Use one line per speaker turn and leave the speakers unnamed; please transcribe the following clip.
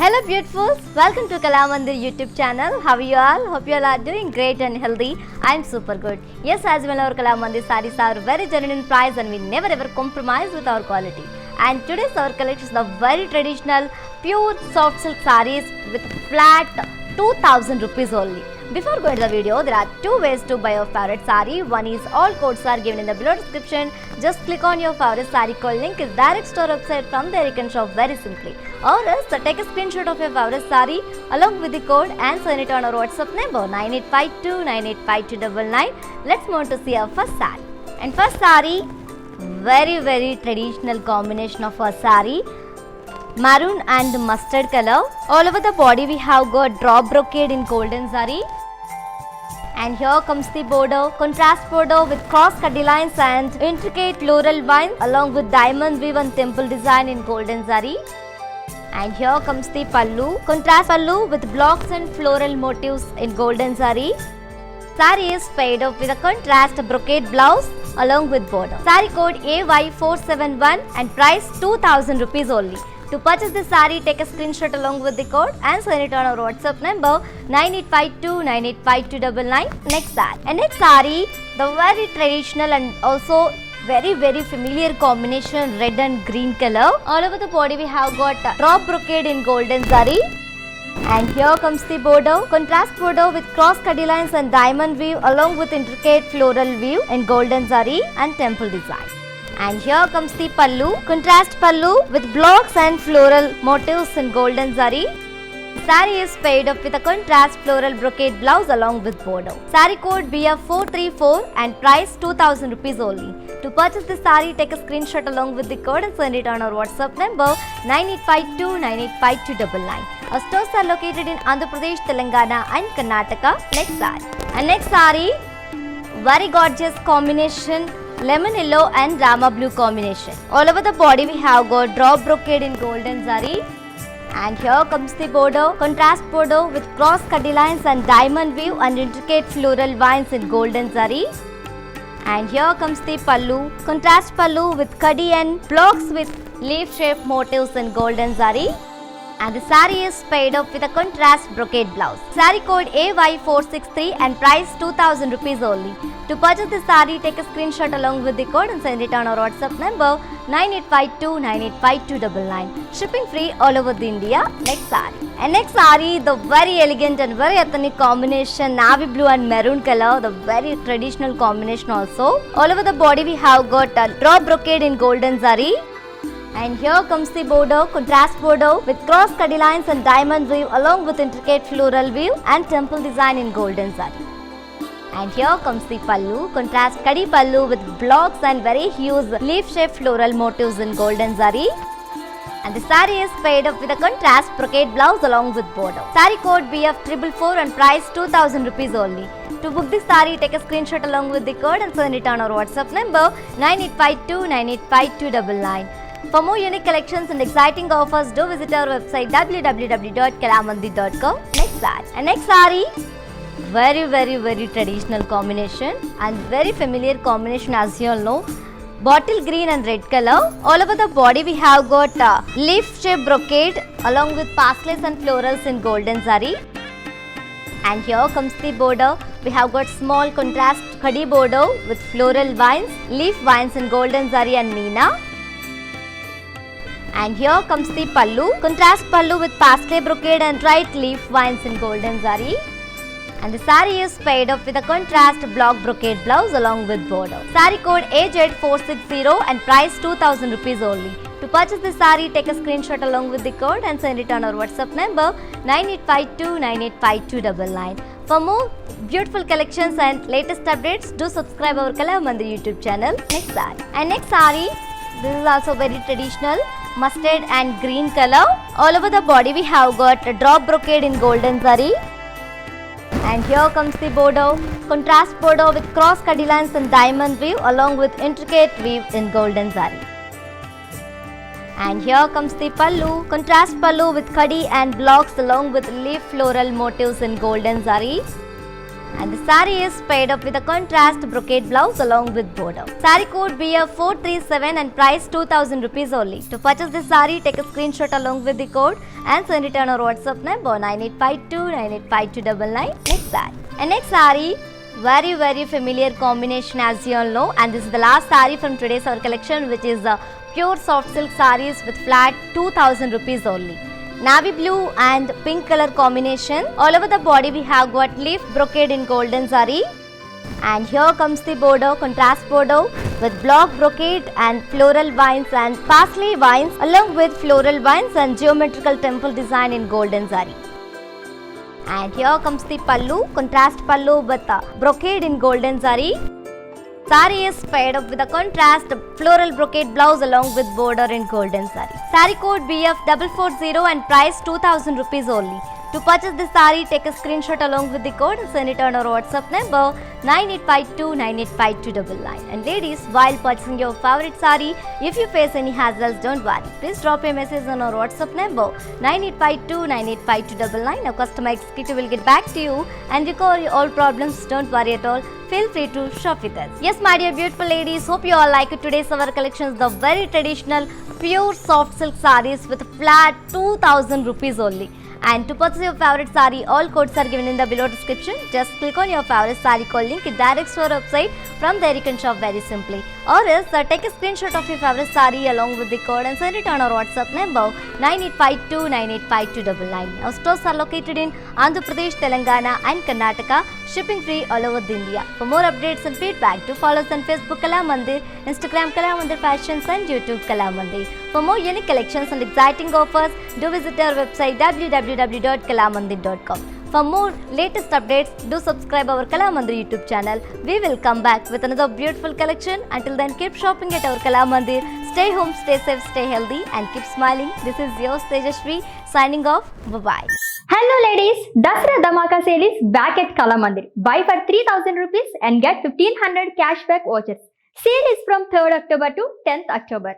Hello beautifuls, welcome to Kalamandir YouTube channel. How are you all? Hope you all are doing great and healthy. I'm super good. Yes, as well our Kalamandir sarees are very genuine in price and we never ever compromise with our quality. And today's our collection of very traditional pure soft silk sarees with flat 2000 rupees only. Before going to the video, there are two ways to buy your favorite saree. One is all codes are given in the below description. Just click on your favorite saree code link is direct to our website. From there you can shop very simply. Or else take a screenshot of your favorite saree along with the code and send it on our WhatsApp number 9852985299. Let's move on to see our first saree. And first saree, very traditional combination of a saree. Maroon and mustard color. All over the body we have got drop brocade in golden zari. And here comes the border, contrast border with cross cutty lines and intricate floral vines along with diamond weave and temple design in golden zari. And here comes the pallu, contrast pallu with blocks and floral motifs in golden zari. Saree is paired up with a contrast brocade blouse along with border. Saree code AY471 and price 2000 rupees only. To purchase this saree, take a screenshot along with the code and send it on our WhatsApp number 9852985299. Next saree. And next saree, the very traditional and also very familiar combination red and green color. All over the body we have got drop brocade in golden zari. And here comes the border, contrast border with cross cutty lines and diamond weave along with intricate floral weave in golden zari and temple design. And here comes the pallu, contrast pallu with blocks and floral motifs in golden zari. Saree is paired up with a contrast floral brocade blouse along with border. Saree code BF434 and price 2000 rupees only. To purchase this saree, take a screenshot along with the code and send it on our WhatsApp number 9852985299. Our stores are located in Andhra Pradesh, Telangana and Karnataka. Next saree. And next saree, very gorgeous combination. Lemon yellow and Rama blue combination. All over the body we have got drop brocade in golden zari. And here comes the border, contrast border with cross cutty lines and diamond weave and intricate floral vines in golden zari. And here comes the pallu, contrast pallu with cutty and blocks with leaf shaped motifs in golden zari. And the saree is paired up with a contrast brocade blouse. Saree code AY463 and price 2000 rupees only. To purchase this saree, take a screenshot along with the code and send it on our WhatsApp number 9852985299. Shipping free all over the India. Next saree. And next saree, the very elegant and very ethnic combination navy blue and maroon color, the very traditional combination also. All over the body we have got a drop brocade in golden zari. And here comes the border, contrast border with cross cutty lines and diamond weave along with intricate floral weave and temple design in golden zari. And here comes the pallu, contrast cutty pallu with blocks and very huge leaf shaped floral motifs in golden zari. And the saree is paired up with a contrast brocade blouse along with border. Saree code BF444 and price 2000 rupees only. To book this saree, take a screenshot along with the code and send it on our WhatsApp number 9852985299. For more unique collections and exciting offers, do visit our website www.kalamandir.com. Next saree. And next saree, very traditional combination and very familiar combination as you all know. Bottle green and red color. All over the body we have got leaf shaped brocade along with pasteles and florals in golden zari. And here comes the border. We have got small contrast khadi border with floral vines, leaf vines in golden zari and meena. And here comes the pallu, contrast pallu with pastel brocade and bright leaf vines in golden zari. And the saree is paired up with a contrast block brocade blouse along with border. Saree code AZ460 and price 2000 rupees only. To purchase this saree, take a screenshot along with the code and send it on our WhatsApp number 9852985299. For more beautiful collections and latest updates, do subscribe our Kalamandir YouTube channel. Next saree. And next saree, this is also very traditional. Mustard and green color. All over the body we have got a drop brocade in golden zari. And here comes the border, contrast border with cross cutty lines and diamond weave along with intricate weave in golden zari. And here comes the pallu, contrast pallu with cutty and blocks along with leaf floral motifs in golden zari. and the saree is paired up with a contrast brocade blouse along with border. Saree code BF437 and price 2000 rupees only. To purchase this saree, take a screenshot along with the code and send it on our WhatsApp number 9852985299. Next saree. And next saree, very familiar combination as you all know, and this is the last saree from today's our collection, which is pure soft silk sarees with flat 2000 rupees only. Navy blue and pink color combination. All over the body we have got leaf brocade in golden zari, and here comes the border, contrast border with block brocade and floral vines and parsley vines along with floral vines and geometrical temple design in golden zari. And here comes the pallu, contrast pallu with brocade in golden zari. Saree is paired up with a contrast floral brocade blouse along with border in golden saree. Saree code BF440 and price 2000 rupees only. To purchase this saree, take a screenshot along with the code and send it on our WhatsApp number 9852985299. And ladies, while purchasing your favorite saree, if you face any hassles, don't worry. Please drop a message on our WhatsApp number 9852985299. Our customer executive will get back to you and recover all problems. Don't worry at all. Feel free to shop with us. Yes, my dear beautiful ladies, hope you all like it. Today's our collections, the very traditional pure soft silk sarees with flat 2000 rupees only. And to purchase your favorite saree, all codes are given in the below description. Just click on your favorite saree code link. It directs to our website. From there you can shop very simply. Or else take a screenshot of your favorite saree along with the code and send it on our WhatsApp number 9852985299. Our stores are located in Andhra Pradesh, Telangana and Karnataka. Shipping free all over India. For more updates and feedback, do follow us on Facebook Kala Mandir, Instagram Kala Mandir Fashions and YouTube Kala Mandir. For more unique collections and exciting offers, do visit our website www.kalamandir.com. For more latest updates, do subscribe our Kala Mandir YouTube channel. We will come back with another beautiful collection. Until then, keep shopping at our Kala Mandir. Stay home, stay safe, stay healthy and keep smiling. This is yours Tejashvi signing off. Bye-bye.
Hello ladies, Dasra Dhamaka sale is back at Kala Mandir. Buy for 3000 rupees and get 1500 cashback vouchers. Sale is from 3rd October to 10th October.